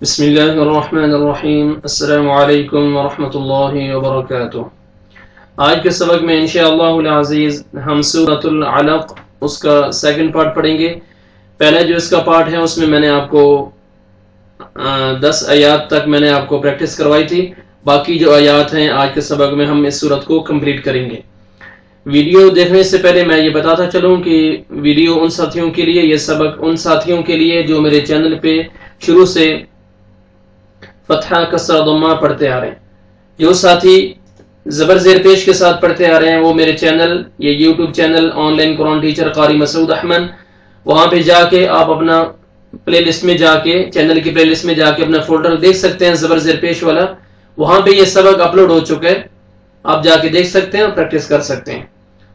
بسم اللہ الرحمن الرحیم السلام علیکم ورحمۃ اللہ وبرکاتہ۔ آج کے سبق میں انشاءاللہ العزیز ہم سورۃ العلق اس کا سیکنڈ پارٹ پڑھیں گے۔ پہلے جو اس کا پارٹ ہے اس میں میں نے آپ کو 10 آیات تک میں نے آپ کو پریکٹس کروائی تھی۔ باقی جو آیات ہیں آج کے سبق میں ہم اس سورت کو کمپلیٹ کریں گے۔ ویڈیو دیکھنے سے پہلے میں یہ بتاتا چلوں کہ ویڈیو ان ساتھیوں کے لیے، یہ سبق ان ساتھیوں کے لیے جو میرے چینل پہ شروع سے فتحہ کسرہ ضمہ پڑھتے آ رہے ہیں۔ جو ساتھی زبر زیر پیش کے ساتھ پڑھتے آ رہے ہیں وہ میرے چینل، یہ YouTube channel on line Quran teacher قاری مسعود احمد، وہاں پہ جا کے آپ اپنا پلے لسٹ میں جا کے، چینل کی پلے لسٹ میں جا کے اپنا فولڈر دیکھ سکتے ہیں زبر زیر پیش والا، وہاں پہ یہ سبق اپلوڈ ہو چکا ہے، آپ جا کے دیکھ سکتے ہیں اور پریکٹس کر سکتے ہیں۔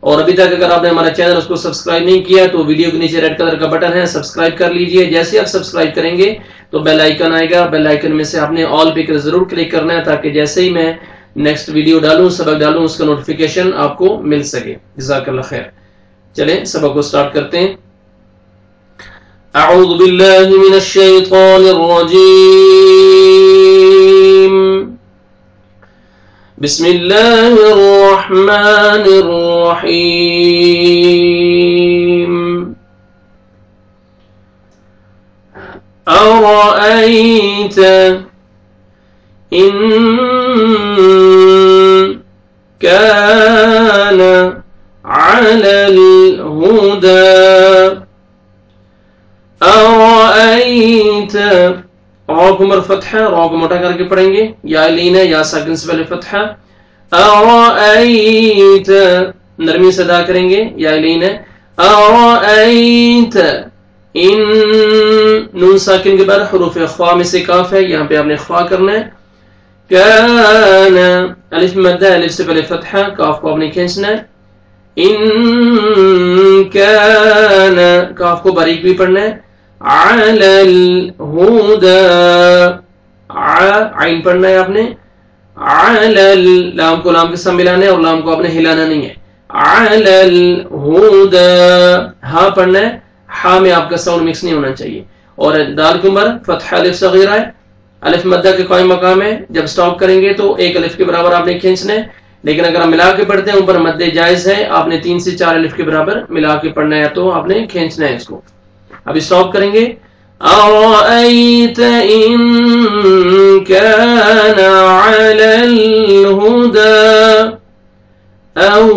اور ابھی تک اگر آپ نے ہمارا چینل اس کو سبسکرائب نہیں کیا تو ویڈیو کے نیچے ریڈ کلر کا بٹن ہے، سبسکرائب کر لیجئے۔ جیسے آپ سبسکرائب کریں گے تو بیل آئیکن آئے گا، بیل آئیکن میں سے آپ نے آل پہ ضرور کلک کرنا ہے تاکہ جیسے ہی میں نیکسٹ ویڈیو ڈالوں، سبق ڈالوں، اس کا نوٹیفیکیشن آپ کو مل سکے۔ جزاک اللہ خیر۔ چلیں سبق کو سٹارٹ کرتے ہیں۔ اعوذ باللہ من الشیطان الرجیم، بسم اللہ الرحمن الرحیم۔ أرأيت إن كان على الهدى أرأيت، را کو مر فتحہ، را کو موٹا کر کے پڑھیں گے، یا لین ہے یا ساکن سے پہلے فتحہ۔ أرأيت نرمی سے ادا کریں گے، یا لین ہے۔ أرأيت ان نون ساکن کے بعد حروف اخفا میں سے کاف ہے، یہاں پہ آپ نے اخفا کرنا ہے۔ کان الف مدہ، الف سے پہلے فتحہ، کاف کو آپ نے کھینچنا ہے۔ ان کان کاف کو باریک بھی پڑھنا ہے۔ علی الہدی عین پڑھنا ہے آپ نے۔ علی لام کو لام کے ساتھ ملانا ہے اور لام کو آپ نے ہلانا نہیں ہے۔ علی الہدی ہاں پڑھنا ہے، ہاں میں آپ کا ساؤنڈ مکس نہیں ہونا چاہیے۔ اور دال کے اوپر فتحہ الف صغیرہ ہے، الف مدہ کے قائم مقام ہے، جب سٹاپ کریں گے تو ایک الف کے برابر آپ نے کھینچنا ہے، لیکن اگر آپ ملا کے پڑھتے ہیں اوپر مدہ جائز ہے، آپ نے 3 سے 4 الف کے برابر ملا کے پڑھنا ہے تو آپ نے کھینچنا ہے اس کو۔ ابھی سٹاپ کریں گے۔ أرأيت إن كان على الهدى أو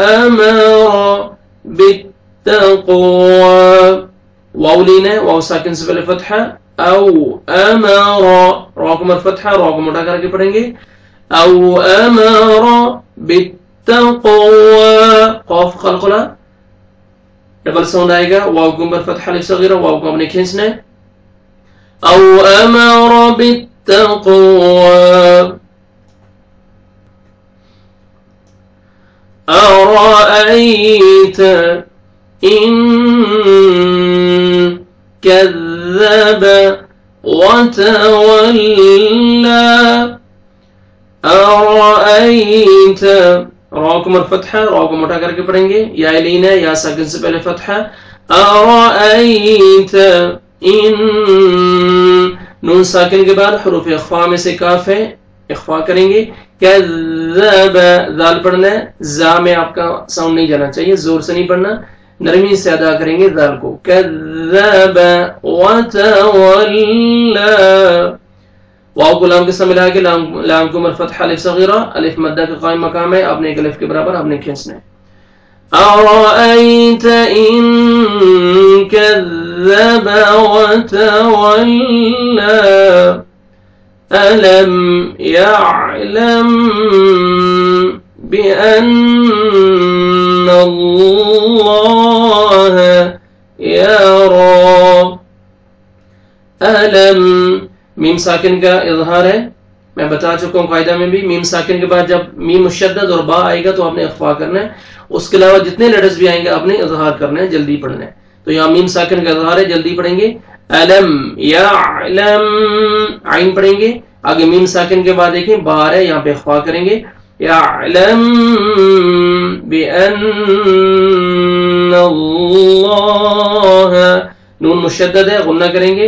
أمر بالتقوى، واو لینا ہے، واو ساکن سے پہلے فتحہ۔ او امر، را کو مر فتحہ، را کو موٹا کر کے پڑھیں گے۔ او امر بالتقوى، قاف قلقلہ ڈبل ساؤنڈ آئے گا، واو کو مر فتحہ الف صغیرہ، واو کو ہم نے کھینچنا ہے۔ او امر بالتقوى أرأيت إن كذب وتولى أرأيت، را کو مر فتحہ، را کو موٹا کر کے پڑھیں گے، یا لین ہے یا ساکن سے پہلے فتحہ۔ أرأيت ان نون ساکن کے بعد حروف اخفا میں سے کاف ہے، اخفا کریں گے۔ کذب ذال پڑھنا ہے، زا میں آپ کا ساؤنڈ نہیں جانا چاہیے، زور سے نہیں پڑھنا، نرمی سے ادا کریں گے ذال کو۔ کذب وتولى، واو کو لام کے ساتھ ملا کے لام کو مر فتحہ الف صغیرہ، الف مدہ کا قائم مقام ہے، آپ نے ایک الف کے برابر آپ نے کھینچنا ہے۔ أرأيت إن كذب وتولى ألم يعلم بأن الله يرى، ألم میم ساکن کا اظہار ہے، میں بتا چکا ہوں قاعدہ میں بھی، میم ساکن کے بعد جب میم مشدد اور با آئے گا تو آپ نے اخفا کرنا ہے، اس کے علاوہ جتنے لیٹرز بھی آئیں گے آپ نے اظہار کرنا ہے، جلدی پڑھنا ہے۔ تو یہاں میم ساکن کا اظہار ہے، جلدی پڑھیں گے۔ علم یعلم عین پڑھیں گے، آگے میم ساکن کے بعد دیکھیں با ہے، یہاں پہ اخفا کریں گے۔ يعلم بأن الله نون مشدد ہے غنہ کریں گے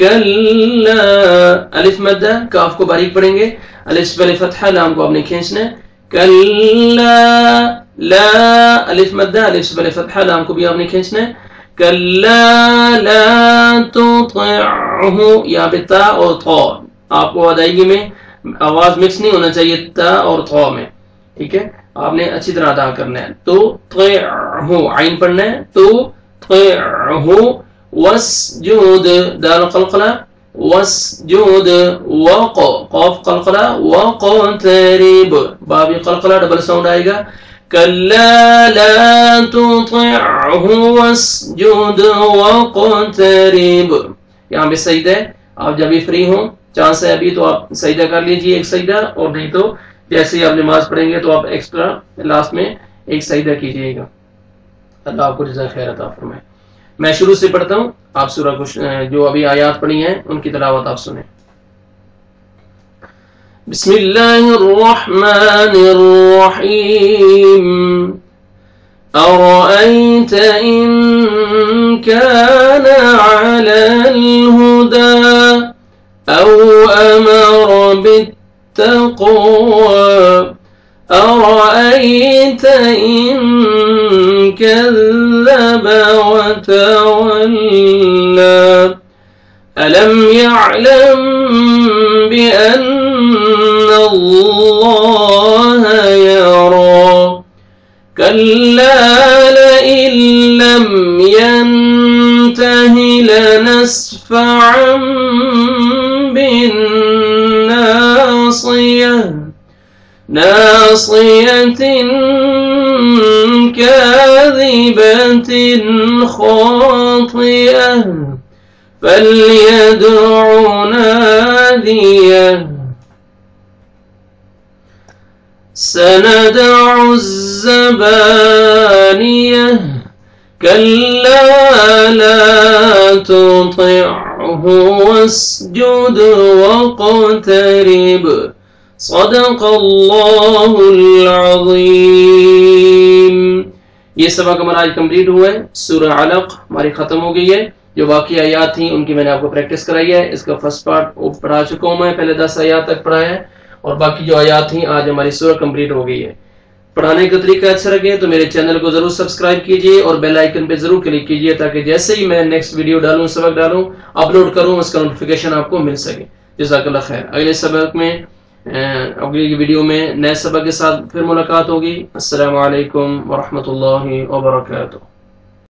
کلا الف مدہ کاف کو باریک پڑھیں گے الف سے پہلے فتحہ لام کو آپ نے کھینچنا ہے کلا لا الف مدہ الف سے پہلے فتحہ لام کو بھی آپ نے کھینچنا ہے کلا لا تطعہ یہاں پہ تا اور تھا آپ کو ادائیگی میں آواز مکس نہیں ہونا چاہیے تا اور تھا میں ٹھیک ہے آپ نے اچھی طرح ادا کرنا ہے تو عین پڑھنا ہے تو واسجد دال قلقلہ واسجد قاف قلقلہ واقترب با بھی قلقلہ ڈبل ساؤنڈ آئے گا کلا لا تطعہ واسجد واقترب یہاں پہ سجدہ ہے آپ جب بھی فری ہوں چانس ہے ابھی تو آپ سجدہ کر لیجئے ایک سجدہ اور نہیں تو جیسے ہی آپ نماز پڑھیں گے تو آپ ایکسٹرا لاسٹ میں ایک سجدہ کیجئے گا اللہ آپ کو جزائے خیر عطا فرمائے میں شروع سے پڑھتا ہوں آپ سورہ کو جو ابھی آیات پڑھی ہیں ان کی تلاوت آپ سنیں بسم اللہ الرحمن الرحیم أرأيت إن كان على الهدى أو أمر بالتقوى أرأيت إن كذب وتولى ألم يعلم بأن الله يرى كلا لئن لم ينته لنسفعا بالناصية ناصية كاذبة خاطئة فليدع ناديه سندع الزبانية كلا لا تطعه واسجد واقترب صدق اللہ العظیم یہ سبق ہمارا آج کمپلیٹ ہوا ہے سورہ علق ہماری ختم ہو گئی ہے جو باقی آیات تھیں ان کی میں نے آپ کو پریکٹس کرائی ہے اس کا فرسٹ پارٹ پڑھا چکا ہوں میں پہلے 10 آیات تک پڑھا ہے اور باقی جو آیات تھیں آج ہماری سورہ کمپلیٹ ہو گئی ہے پڑھانے کا طریقہ اچھا لگے تو میرے چینل کو ضرور سبسکرائب کیجئے اور بیل آئیکن پہ ضرور کلک کیجئے تاکہ جیسے ہی میں نیکسٹ ویڈیو ڈالوں سبق ڈالوں اپلوڈ کروں اس کا نوٹیفیکیشن آپ کو مل سکے جزاک اللہ خیر اگلے سبق میں اگلی ویڈیو میں نئے سبق کے ساتھ پھر ملاقات ہوگی السلام علیکم ورحمۃ اللہ وبرکاتہ